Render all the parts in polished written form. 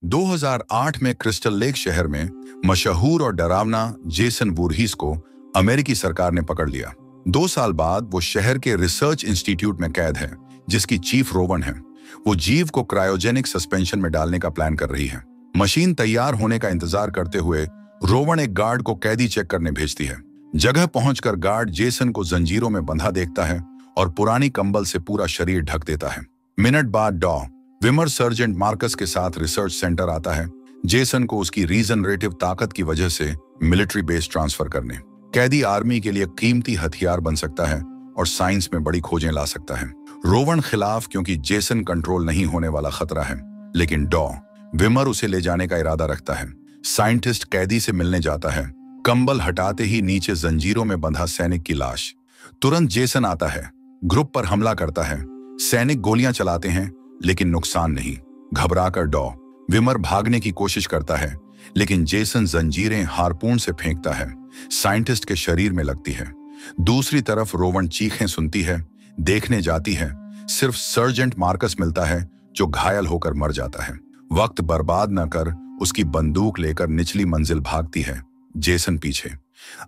2008 में crystal lake शहर में मशहूर और डरावना जेसन वुरहीस को अमेरिकी सरकार ने पकड़ लिया। 2 साल बाद वो शहर के रिसर्च इंस्टीट्यूट में कैद है, जिसकी चीफ रोवन है। वो जीव को क्रायोजेनिक सस्पेंशन में डालने का प्लान कर रही है। मशीन तैयार होने का इंतजार करते हुए रोवन एक गार्ड को कैदी चेक करने भेजती है। जगह पहुंचकर गार्ड जेसन को जंजीरों में बंधा देखता है और पुरानी कंबल से पूरा शरीर ढक देता है। मिनट बाद डॉ विमर सर्जेंट मार्कस के साथ रिसर्च सेंटर आता है, जेसन को उसकी रीजनरेटिव ताकत की वजह से मिलिट्री बेस ट्रांसफर करने। कैदी आर्मी के लिए कीमती हथियार बन सकता है और साइंस में बड़ी खोजें ला सकता है। रोवन खिलाफ क्योंकि जेसन कंट्रोल नहीं होने वाला खतरा है, लेकिन डॉ विमर उसे ले जाने का इरादा रखता है। साइंटिस्ट कैदी से मिलने जाता है। कंबल हटाते ही नीचे जंजीरों में बंधा सैनिक की लाश। तुरंत जेसन आता है, ग्रुप पर हमला करता है। सैनिक गोलियां चलाते हैं, लेकिन नुकसान नहीं। घबराकर डॉ विमर भागने की कोशिश करता है, लेकिन जेसन जंजीरें हारपून से फेंकता है। साइंटिस्ट के शरीर में लगती है। दूसरी तरफ रोवन चीखें सुनती है, देखने जाती है। सिर्फ सर्जेंट मार्कस मिलता है, जो घायल होकर मर जाता है। वक्त बर्बाद न कर उसकी बंदूक लेकर निचली मंजिल भागती है, जेसन पीछे।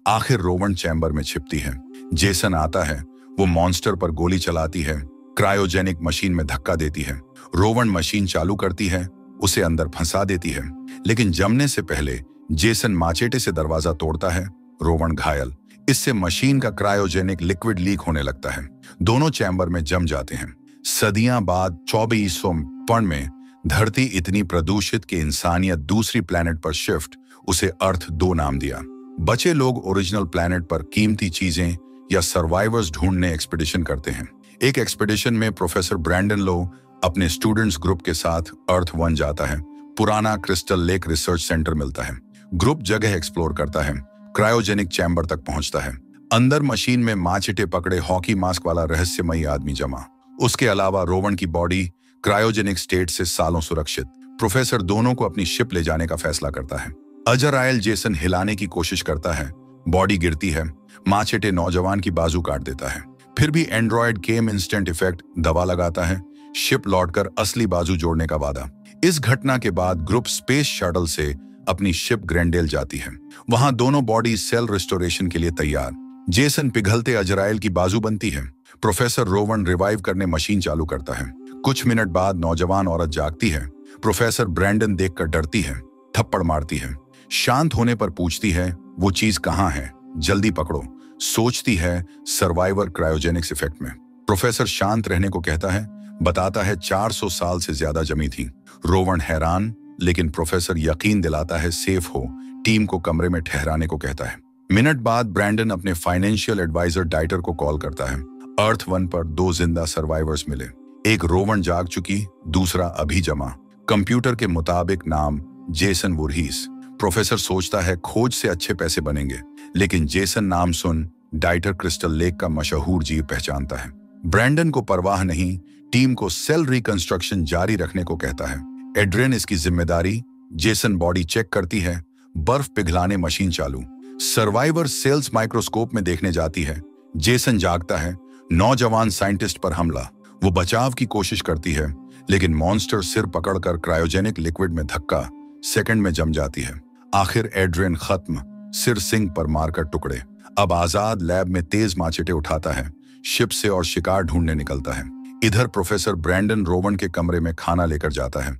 आखिर रोवन चैम्बर में छिपती है। जेसन आता है, वो मॉन्स्टर पर गोली चलाती है, क्रायोजेनिक मशीन में धक्का देती है। रोवन मशीन चालू करती है, उसे अंदर फंसा देती है, लेकिन जमने से पहले जेसन माचेटे से दरवाजा तोड़ता है। रोवन घायल। इससे मशीन का क्रायोजेनिक लिक्विड लीक होने लगता है। दोनों चैम्बर में जम जाते हैं। सदियां बाद 2400 में धरती इतनी प्रदूषित कि इंसानियत दूसरी प्लेनेट पर शिफ्ट, उसे अर्थ 2 नाम दिया। बचे लोग ओरिजिनल प्लेनेट पर कीमती चीजें या सर्वाइवर्स ढूंढने एक्सपीडिशन करते हैं। एक एक्सपीडिशन में प्रोफेसर ब्रैंडन लो अपने स्टूडेंट्स ग्रुप के साथ अर्थ 1 जाता है। पुराना क्रिस्टल लेक रिसर्च सेंटर मिलता है। ग्रुप जगह एक्सप्लोर करता है, क्रायोजेनिक चैम्बर तक पहुंचता है। अंदर मशीन में माचिटे पकड़े हॉकी मास्क वाला रहस्यमयी आदमी जमा। उसके अलावा रोवन की बॉडी क्रायोजेनिक स्टेट से सालों सुरक्षित। प्रोफेसर दोनों को अपनी शिप ले जाने का फैसला करता है। अजराइल जेसन हिलाने की कोशिश करता है, बॉडी गिरती है। माचेटे नौजवान की बाजू काट देता है। फिर भी एंड्रॉयड केम इंस्टेंट इफेक्ट दवा लगाता है। शिप लौटकर असली बाजू जोड़ने का वादा। इस घटना के बाद ग्रुप स्पेस शटल से अपनी शिप ग्रेंडेल जाती है। वहां दोनों बॉडी सेल रिस्टोरेशन के लिए तैयार। जेसन पिघलते अजराइल की बाजू बनती है। प्रोफेसर रोवन रिवाइव करने मशीन चालू करता है। कुछ मिनट बाद नौजवान औरत जागती है। प्रोफेसर ब्रैंडन देखकर डरती है, थप्पड़ मारती है। शांत होने पर पूछती है, वो चीज कहाँ है, जल्दी पकड़ो। सोचती है, सर्वाइवर क्रायोजेनिक्स इफेक्ट में। प्रोफेसर शांत रहने को कहता है, बताता है 400 साल से ज्यादा जमी थी। रोवन हैरान, लेकिन प्रोफेसर यकीन दिलाता है सेफ हो। टीम को कमरे में ठहराने को कहता है। मिनट बाद ब्रैंडन अपने फाइनेंशियल एडवाइजर डाइटर को कॉल करता है। अर्थ 1 पर 2 जिंदा सर्वाइवर्स मिले। एक रोवन जाग चुकी, दूसरा अभी जमा। कंप्यूटर के मुताबिक नाम जेसन वुरहीस। प्रोफेसर सोचता है खोज से अच्छे पैसे बनेंगे, लेकिन जेसन नाम सुन डाइटर क्रिस्टल लेक का मशहूर जीव पहचानता है। ब्रैंडन को परवाह नहीं, टीम को सेल रिकंस्ट्रक्शन जारी रखने को कहता है। एड्रियन इसकी जिम्मेदारी। जेसन बॉडी चेक करती है, बर्फ पिघलाने मशीन चालू। सर्वाइवर सेल्स माइक्रोस्कोप में देखने जाती है। जेसन जागता है, नौजवान साइंटिस्ट पर हमला। वो बचाव की कोशिश करती है, लेकिन मॉन्स्टर सिर पकड़कर क्रायोजेनिक लिक्विड में धक्का, सेकंड में जम जाती है। आखिर एड्रियन खत्म, सिर सिंक पर मारकर टुकड़े। अब आजाद लैब में तेज माचिटे उठाता है, शिप से और शिकार ढूंढने निकलता है। इधर प्रोफेसर ब्रैंडन रोवन के कमरे में खाना लेकर जाता है।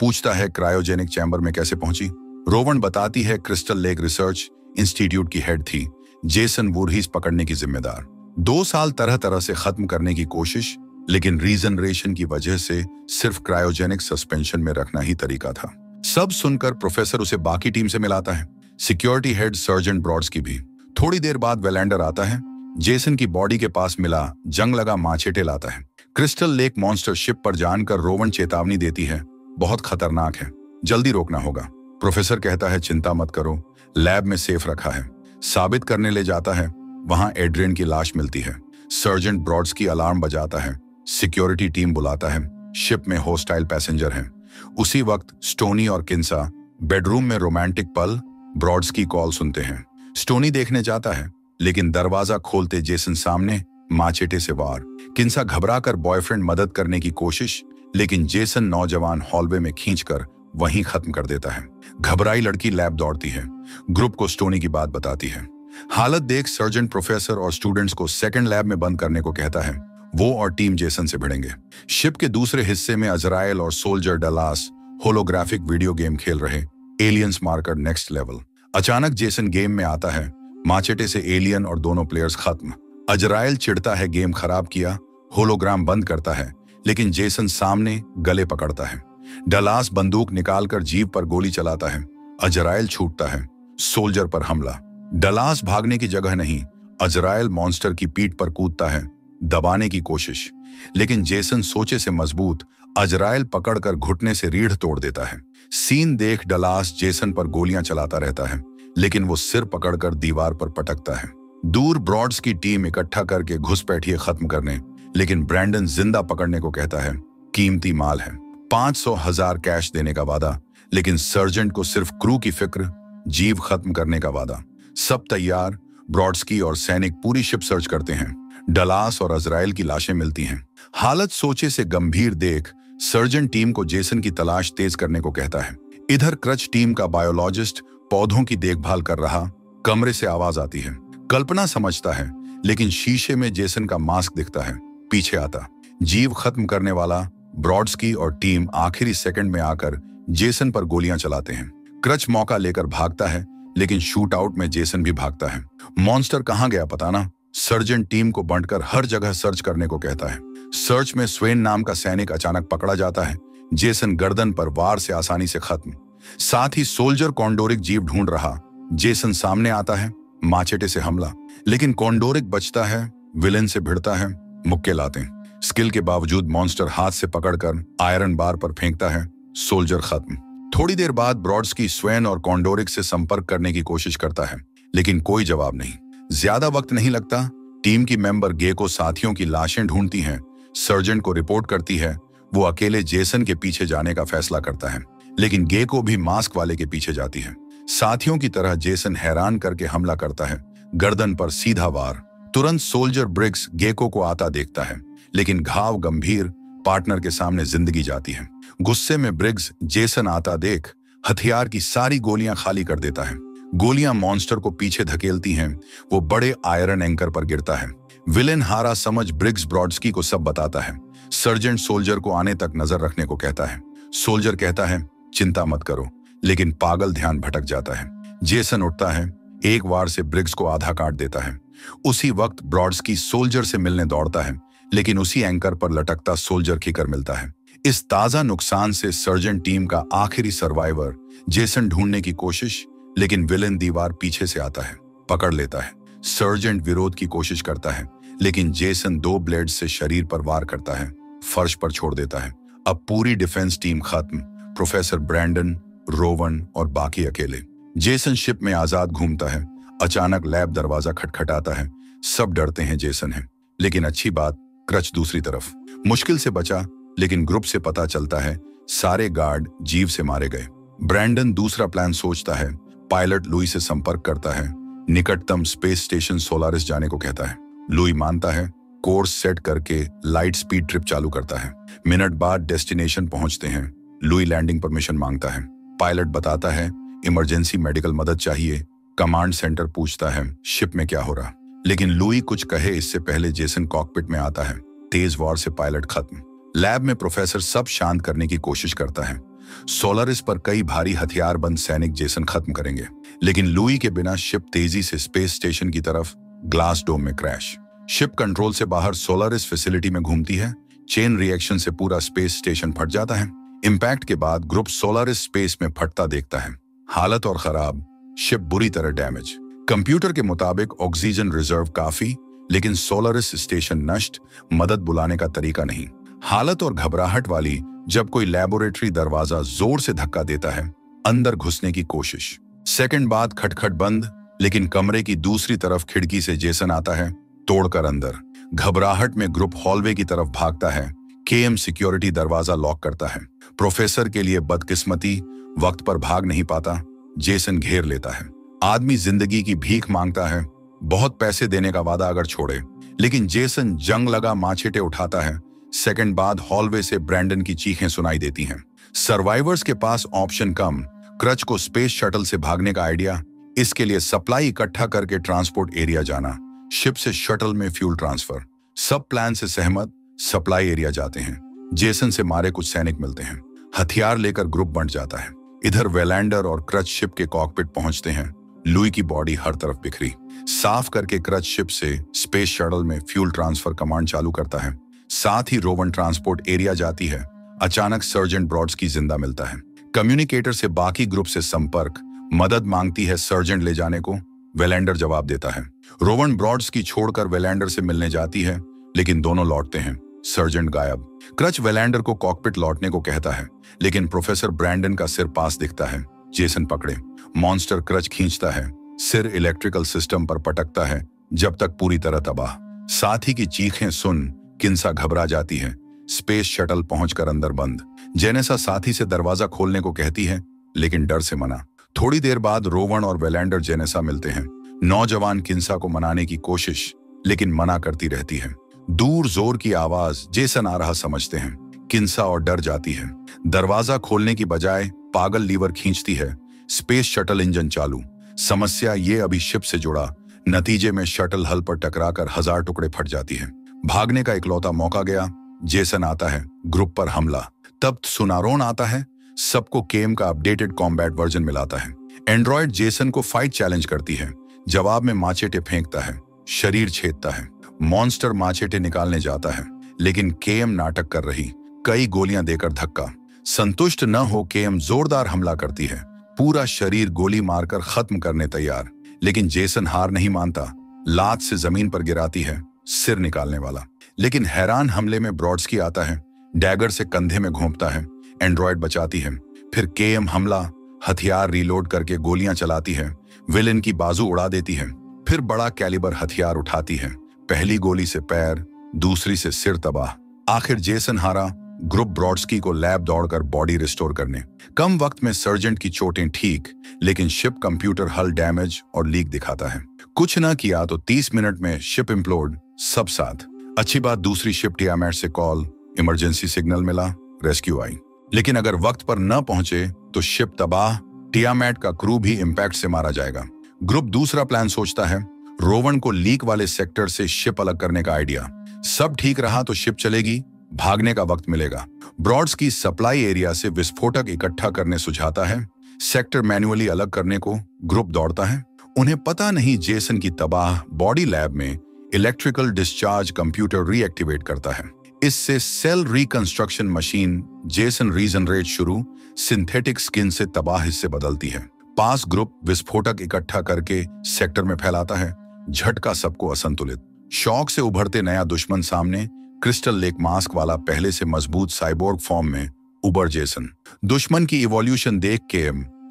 पूछता है क्रायोजेनिक चैम्बर में कैसे पहुंची। रोवन बताती है क्रिस्टल लेक रिसर्च इंस्टीट्यूट की हेड थी, जेसन वुरहीस पकड़ने की जिम्मेदार। 2 साल तरह तरह से खत्म करने की कोशिश, लेकिन रीजनरेशन की वजह से सिर्फ क्रायोजेनिक सस्पेंशन में रखना ही तरीका था। सब सुनकर प्रोफेसर उसे बाकी टीम से मिलाता है, सिक्योरिटी हेड सर्जेंट ब्रॉड्स की भी। थोड़ी देर बाद वेलेंडर आता है। जेसन की बॉडी के पास मिला जंग लगा माचेटे लाता है। क्रिस्टल लेक मॉन्स्टर शिप पर जानकर रोवन चेतावनी देती है, बहुत खतरनाक है, जल्दी रोकना होगा। प्रोफेसर कहता है चिंता मत करो, लैब में सेफ रखा है। साबित करने ले जाता है, वहां एड्रियन की लाश मिलती है। सर्जेंट ब्रॉड्स की अलार्म बजाता है। सिक्योरिटी टीम बुलाता है। शिप में होस्टाइल पैसेंजर हैं। उसी वक्त स्टोनी और किंसा बेडरूम में रोमांटिक पल, ब्रॉड्स की कॉल सुनते हैं। स्टोनी देखने जाता है, लेकिन दरवाजा खोलते जेसन सामने माचेटे से वार। किंसा घबराकर बॉयफ्रेंड मदद करने की कोशिश, लेकिन जेसन नौजवान हॉलवे में खींचकर वहीं खत्म कर देता है। घबराई लड़की लैब दौड़ती है, ग्रुप को स्टोनी की बात बताती है। हालत देख सर्जेंट प्रोफेसर और स्टूडेंट्स को सेकंड लैब में बंद करने को कहता है। वो और टीम जेसन से भिड़ेंगे। शिप के दूसरे हिस्से में अजराइल और soldier Dallas holographic video game खेल रहे। Aliens marker next level. अचानक जेसन गेम में आता है, माचेटे से एलियन और दोनों प्लेयर्स खत्म। अजराइल चिढ़ता है गेम खराब किया, होलोग्राम बंद करता है, लेकिन जेसन सामने गले पकड़ता है। डलास बंदूक निकालकर जीव पर गोली चलाता है। अजराइल छूटता है। सोल्जर पर हमला। डलास भागने की जगह नहीं, अजराइल मॉन्स्टर की पीठ पर कूदता है, दबाने की कोशिश, लेकिन जेसन सोचे से मजबूत अजराइल पकड़कर घुटने से रीढ़ तोड़ देता है। सीन देख डलास जेसन पर गोलियां चलाता रहता है, लेकिन वो सिर पकड़कर दीवार पर पटकता है। दूर ब्रॉड्स की टीम इकट्ठा करके घुसपैठिए खत्म करने, लेकिन ब्रैंडन जिंदा पकड़ने को कहता है। कीमती माल है, 500,000 कैश देने का वादा, लेकिन सर्जेंट को सिर्फ क्रू की फिक्र, जीव खत्म करने का वादा। सब तैयार, ब्रॉड्सकी और सैनिक पूरी शिप सर्च करते हैं। डलास और अजराइल की लाशें मिलती हैं। हालत सोचे से गंभीर देख सर्जन टीम को जेसन की तलाश तेज करने को कहता है। इधर क्रच टीम का बायोलॉजिस्ट पौधों की देखभाल कर रहा। कमरे से आवाज आती है। कल्पना समझता है, लेकिन शीशे में जेसन का मास्क दिखता है। पीछे आता जीव खत्म करने वाला ब्रॉड्सकी और टीम आखिरी सेकंड में आकर जेसन पर गोलियां चलाते हैं। क्रच मौका लेकर भागता है, लेकिन शूट आउट में जेसन भी भागता है। मॉन्स्टर कहां गया पता ना। सर्जन टीम को बांटकर हर जगह सर्च करने को कहता है। सर्च में स्वेन नाम का सैनिक अचानक पकड़ा जाता है। जेसन गर्दन पर वार से आसानी से खत्म। साथ ही सोल्जर कॉन्डोरिक जीव ढूंढ रहा। जेसन सामने आता है, माचेटे से हमला, लेकिन कॉन्डोरिक बचता है, विलेन से भिड़ता है, मुक्के लाते। स्किल के बावजूद मॉन्स्टर हाथ से पकड़कर आयरन बार पर फेंकता है। सोल्जर खत्म। थोड़ी देर बाद ब्रॉड्सकी स्वेन और कॉन्डोरिक से संपर्क करने की कोशिश करता है, लेकिन कोई जवाब नहीं। ज्यादा वक्त नहीं लगता, टीम की मेंबर गेको साथियों की लाशें ढूंढती हैं। सर्जेंट को रिपोर्ट करती है। वो अकेले जेसन के पीछे जाने का फैसला करता है, लेकिन गेको भी मास्क वाले के पीछे जाती है। साथियों की तरह जेसन हैरान करके हमला करता है, गर्दन पर सीधा वार। तुरंत सोल्जर ब्रिग्स गेको को आता देखता है, लेकिन घाव गंभीर, पार्टनर के सामने जिंदगी जाती है। गुस्से में ब्रिग्स जेसन आता देख हथियार की सारी गोलियां खाली कर देता है। गोलियां मॉन्स्टर को पीछे धकेलती हैं। वो बड़े आयरन एंकर पर गिरता है। विलेन हारा समझ ब्रिग्स ब्रॉड्सकी को सब बताता है। सर्जेंट सोल्जर को आने तक नजर रखने को कहता है। सोल्जर कहता है चिंता मत करो, लेकिन पागल ध्यान भटक जाता है। जेसन उठता है, एक वार से ब्रिग्स को आधा काट देता है। उसी वक्त ब्रॉड्सकी सोल्जर से मिलने दौड़ता है, लेकिन उसी एंकर पर लटकता सोल्जर किकर मिलता है। इस ताजा नुकसान से सर्जेंट टीम का आखिरी सर्वाइवर जेसन ढूंढने की कोशिश, लेकिन विलेन दीवार पीछे से आता है, पकड़ लेता है। सर्जेंट विरोध की कोशिश करता है, लेकिन जेसन 2 ब्लेड से शरीर पर वार करता है, फर्श पर छोड़ देता है। अब पूरी डिफेंस टीम खत्म। प्रोफेसर ब्रैंडन, रोवन और बाकी अकेले। जेसन शिप में आजाद घूमता है। अचानक लैब दरवाजा खटखटाता है। सब डरते हैं जेसन है, लेकिन अच्छी बात क्रच दूसरी तरफ। मुश्किल से बचा, लेकिन ग्रुप से पता चलता है सारे गार्ड जीव से मारे गए। ब्रैंडन दूसरा प्लान सोचता है। पायलट लुई से संपर्क करता है। निकटतम स्पेस स्टेशन सोलारिस जाने को कहता है। लुई मानता है। कोर्स सेट करके लाइट स्पीड ट्रिप चालू करता है। मिनट बाद डेस्टिनेशन पहुंचते हैं। लुई लैंडिंग परमिशन मांगता है। पायलट बताता है इमरजेंसी मेडिकल मदद चाहिए। कमांड सेंटर पूछता है शिप में क्या हो रहा, लेकिन लुई कुछ कहे इससे पहले जेसन कॉकपिट में आता है। तेज वार से पायलट खत्म। लैब में प्रोफेसर सब शांत करने की कोशिश करता है। सोलारिस पर कई भारी हथियारबंद सैनिक जेसन खत्म करेंगे, लेकिन लुई के बिना शिप तेजी से स्पेस स्टेशन की तरफ ग्लास डोम में क्रैश। शिप कंट्रोल से बाहर सोलारिस फैसिलिटी में घूमती है। चेन रिएक्शन से पूरा स्पेस स्टेशन फट जाता है। इंपैक्ट के बाद ग्रुप सोलारिस स्पेस में फटता देखता है। हालत और खराब, शिप बुरी तरह डैमेज। कंप्यूटर के मुताबिक ऑक्सीजन रिजर्व काफी, लेकिन सोलारिस स्टेशन नष्ट, मदद बुलाने का तरीका नहीं। हालत और घबराहट वाली जब कोई लेबोरेटरी दरवाजा जोर से धक्का देता है, अंदर घुसने की कोशिश। सेकंड बाद खटखट बंद, लेकिन कमरे की दूसरी तरफ खिड़की से जेसन आता है, तोड़कर अंदर। घबराहट में ग्रुप हॉलवे की तरफ भागता है। केएम सिक्योरिटी दरवाजा लॉक करता है। प्रोफेसर के लिए बदकिस्मती, वक्त पर भाग नहीं पाता। जेसन घेर लेता है। आदमी जिंदगी की भीख मांगता है, बहुत पैसे देने का वादा अगर छोड़े, लेकिन जेसन जंग लगा माचेटे उठाता है। सेकंड बाद हॉलवे से ब्रैंडन की चीखें सुनाई देती हैं। सर्वाइवर्स के पास ऑप्शन कम, क्रच को स्पेस शटल से भागने का आइडिया, इसके लिए सप्लाई इकट्ठा करके ट्रांसपोर्ट एरिया जाना, शिप से शटल में फ्यूल ट्रांसफर। सब प्लान से सहमत सप्लाई एरिया जाते हैं। जेसन से मारे कुछ सैनिक मिलते हैं, हथियार लेकर ग्रुप बंट जाता है। इधर वेलैंडर और क्रच शिप के कॉकपिट पहुंचते हैं। लुई की बॉडी हर तरफ बिखरी। साफ करके क्रच शिप से स्पेस शटल में फ्यूल ट्रांसफर कमांड चालू करता है। साथ ही रोवन ट्रांसपोर्ट एरिया जाती है। अचानक सर्जेंट ब्रॉड्स्की जिंदा मिलता है। कम्युनिकेटर से बाकी ग्रुप से संपर्क, मदद मांगती है सर्जेंट ले जाने को। वेलैंडर जवाब देता है। रोवन ब्रॉड्स्की छोड़कर वेलैंडर से मिलने जाती है, लेकिन दोनों लौटते हैं। सर्जेंट गायब। क्रच वेलैंडर को कॉकपिट लौटने को कहता है, लेकिन प्रोफेसर ब्रैंडन का सिर पास दिखता है। जेसन पकड़े। मॉन्स्टर क्रच खींचता है, सिर इलेक्ट्रिकल सिस्टम पर पटकता है, जब तक पूरी तरह तबाह। साथी की चीखें सुन किंसा घबरा जाती है। स्पेस शटल पहुंचकर अंदर बंद। जेनेसा साथी से दरवाजा खोलने को कहती है, लेकिन डर से मना। थोड़ी देर बाद रोवन और वेलैंडर जेनेसा मिलते हैं। नौजवान किंसा को मनाने की कोशिश, लेकिन मना करती रहती है। दूर जोर की आवाज जेसन आ रहा समझते हैं। किंसा और डर जाती है। दरवाजा खोलने की बजाय पागल लीवर खींचती है। स्पेस शटल इंजन चालू। समस्या ये अभी शिप से जुड़ा। नतीजे में शटल हल पर टकराकर 1000 टुकड़े फट जाती है। भागने का इकलौता मौका गया। जेसन आता है। ग्रुप पर हमला। तब सुनारोन आता है। सबको केम का अपडेटेड कॉम्बैट वर्जन मिलाता है। एंड्रॉयड जेसन को फाइट चैलेंज करती है। जवाब में माचेटे फेंकता है। शरीर छेदता है। मॉन्स्टर माचेटे निकालने जाता है, लेकिन केएम नाटक कर रही। कई गोलियां देकर धक्का। संतुष्ट न हो केएम जोरदार हमला करती है। पूरा शरीर गोली मारकर खत्म करने तैयार, लेकिन जेसन हार नहीं मानता। लात से जमीन पर गिराती है, सिर निकालने वाला। लेकिन हैरान हमले में ब्रॉड्स्की आता है। डैगर से कंधे में घोंपता है। एंड्रॉयड बचाती है। फिर केएम हमला, हथियार रीलोड करके गोलियां चलाती है। विलेन की बाजू उड़ा देती है। फिर बड़ा कैलिबर हथियार उठाती है। पहली गोली से पैर, दूसरी से सिर तबाह। आखिर जेसन हारा। ग्रुप ब्रॉड्स्की को लैब दौड़कर बॉडी रिस्टोर करने। कम वक्त में सर्जेंट की चोटें ठीक, लेकिन शिप कंप्यूटर हल डैमेज और लीक दिखाता है। कुछ ना किया तो 30 मिनट में शिप इम्प्लोड। सब साथ। अच्छी बात, दूसरी शिप टियामेट से कॉल, इमरजेंसी सिग्नल मिला, रेस्क्यू आई। लेकिन अगर वक्त पर न पहुंचे तो शिप तबाह। टियामेट का क्रू भी इम्पैक्ट से मारा जाएगा। ग्रुप दूसरा प्लान सोचता है। रोवन को लीक वाले सेक्टर से शिप अलग करने का आइडिया। सब ठीक रहा तो शिप चलेगी, भागने का वक्त मिलेगा। ब्रॉड्स्की सप्लाई एरिया से विस्फोटक इकट्ठा करने सुझाता है। सेक्टर मैन्युअली अलग करने को ग्रुप दौड़ता है। उन्हें पता नहीं जेसन की तबाह बॉडी लैब में इलेक्ट्रिकल डिस्चार्ज कंप्यूटर रीएक्टिवेट करता है। इससे cell reconstruction machine Jason regenerate शुरू, सिंथेटिक स्किन से तबाह हिस्से बदलती है। पास ग्रुप विस्फोटक इकट्ठा करके सेक्टर में फैलाता है। झटका सबको असंतुलित। शॉक से उभरते नया दुश्मन सामने। क्रिस्टल लेक मास्क वाला पहले से मजबूत साइबोर्ग फॉर्म में उबर जेसन। दुश्मन की इवोल्यूशन देख के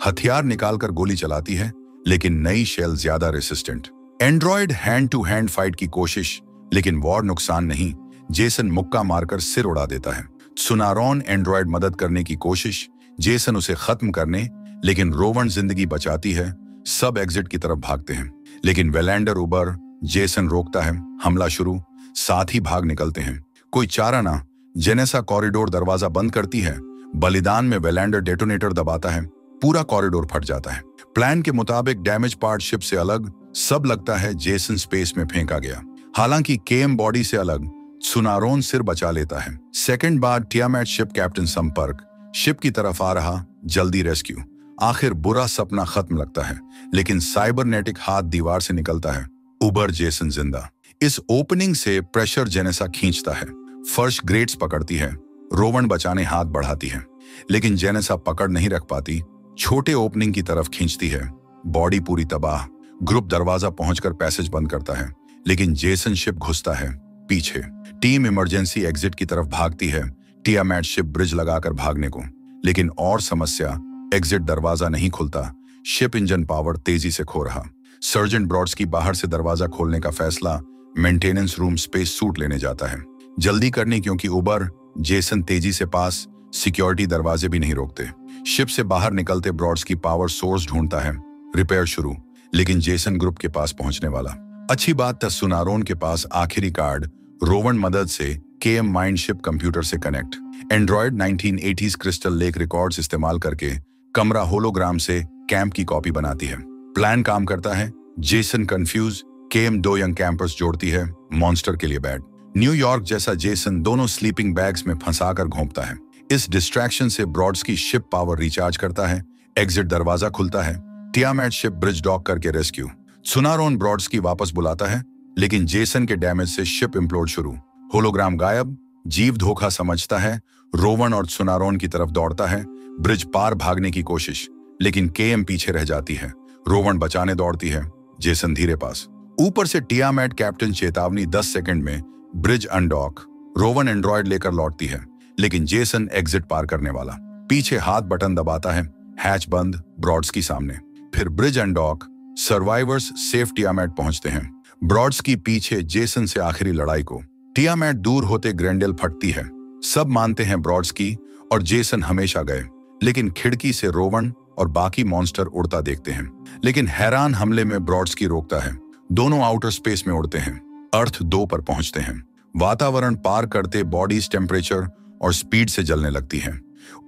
हथियार निकालकर गोली चलाती है, लेकिन नई शेल ज्यादा resistant. Android hand to hand fight की कोशिश, लेकिन वॉर नुकसान नहीं। जेसन मुक्का मारकर सिर उड़ा देता है। सुनारोन एंड्रॉयड मदद करने की कोशिश, जेसन उसे खत्म करने, लेकिन रोवन जिंदगी बचाती है। सब एग्जिट की तरफ भागते हैं, लेकिन वेलैंडर उबर जेसन रोकता है। हमला शुरू। साथ ही भाग निकलते हैं। कोई चारा ना। जेनेसा कॉरिडोर दरवाजा बंद करती है। बलिदान में वेलैंडर डेटोनेटर दबाता है। पूरा कॉरिडोर फट जाता है। प्लान के मुताबिक डैमेज पार्ट शिप से अलग। सब लगता है जेसन स्पेस में फेंका गया। हालांकि केएम बॉडी से अलग। सुनारोन सिर बचा लेता है। सेकंड बाद टियामेट शिप कैप्टन संपर्क। शिप की तरफ आ रहा, जल्दी रेस्क्यू। आखिर बुरा सपना खत्म लगता है, लेकिन साइबरनेटिक हाथ दीवार से निकलता है। उबर जेसन जिंदा। इस ओपनिंग से प्रेशर जेनेसा खींचता है। फर्श ग्रेट्स पकड़ती है। रोवन बचाने हाथ बढ़ाती है, लेकिन जेनेसा पकड़ नहीं रख पाती। छोटे ओपनिंग की तरफ खींचती है। बॉडी पूरी तबाह। ग्रुप दरवाजा पहुंचकर पैसेज बंद करता है, लेकिन जेसन शिप घुसता है पीछे। टीम इमरजेंसी एग्जिट की तरफ भागती है। टियामेट शिप ब्रिज लगाकर भागने को, लेकिन और समस्या, एग्जिट दरवाजा नहीं खुलता। शिप इंजन पावर तेजी से खो रहा। सर्जेंट ब्रॉड्स्की बाहर से दरवाजा खोलने का फैसला। मेंटेनेंस रूम स्पेस सूट लेने जाता है। जल्दी करनी, क्योंकि उबर जेसन तेजी से पास। सिक्योरिटी दरवाजे भी नहीं रोकते। शिप से बाहर निकलते ब्रॉड्स्की पावर सोर्स ढूंढता है। रिपेयर शुरू, लेकिन जेसन ग्रुप के पास पहुंचने वाला। अच्छी बात था सुनारोन के पास आखिरी कार्ड। रोवन मदद से केएम माइंडशिप कंप्यूटर से connect. Android 1980s crystal lake records इस्तेमाल करके कमरा होलोग्राम से कैंप की कॉपी बनाती है। प्लान काम करता है। Jason confuse, KM 2 young campers जोड़ती है, मॉन्स्टर के लिए बैड। न्यूयॉर्क जैसा जेसन दोनों स्लीपिंग बैग्स में फंसाकर घोंपता है। इस डिस्ट्रैक्शन से ब्रॉड्स्की शिप पावर रिचार्ज करता है। एग्जिट दरवाजा खुलता है। टियामैट शिप ब्रिज डॉक करके रेस्क्यू। सुनारोन ब्रॉड्स्की वापस बुलाता है, लेकिन जेसन के डैमेज से शिप इम्प्लोड शुरू। होलोग्राम गायब। जीव धोखा समझता है, रोवन और सुनारोन की तरफ दौड़ता है। ब्रिज पार भागने की कोशिश, लेकिन केएम पीछे रह जाती है। रोवन बचाने दौड़ती है, जेसन धीरे पास। ऊपर से टियामैट कैप्टन चेतावनी 10 सेकंड में ब्रिज अनडॉक। रोवन एंड्रॉयड लेकर लौटती है, लेकिन जेसन एग्जिट पार करने वाला। पीछे हाथ बटन दबाता है, हैच बंद, ब्रॉड्स्की सामने। फिर ब्रिज अनडॉक, सर्वाइवर्स सेफ टियामैट पहुंचते हैं। ब्रॉड्स्की पीछे जेसन से आखिरी लड़ाई को। टियामैट दूर होते ग्रेंडेल फटती है। सब मानते हैं ब्रॉड्स्की और जेसन हमेशा गए, लेकिन खिड़की से रोवन और बाकी मॉन्स्टर उड़ता देखते हैं। लेकिन हैरान हमले में ब्रॉड्स्की रोकता है। दोनों आउटर स्पेस में उड़ते हैं। अर्थ 2 पर पहुंचते हैं। वातावरण पार करते बॉडीज टेम्परेचर और स्पीड से जलने लगती हैं।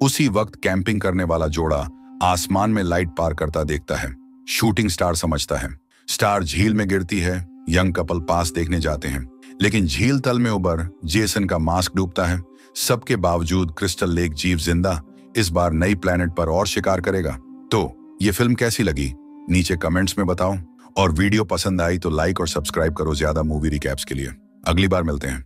उसी वक्त कैंपिंग करने वाला जोड़ा आसमान में लाइट पार करता देखता है। शूटिंग स्टार समझता है। स्टार झील में गिरती है। यंग कपल पास देखने जाते हैं, लेकिन झील तल में उबर जेसन का मास्क डूबता है। सबके बावजूद क्रिस्टल लेक जीव जिंदा इस बार नई प्लेनेट पर और शिकार करेगा। तो ये फिल्म कैसी लगी नीचे कमेंट्स में बताओ, और वीडियो पसंद आई तो लाइक और सब्सक्राइब करो ज्यादा मूवी रिकैप्स के लिए। अगली बार मिलते हैं।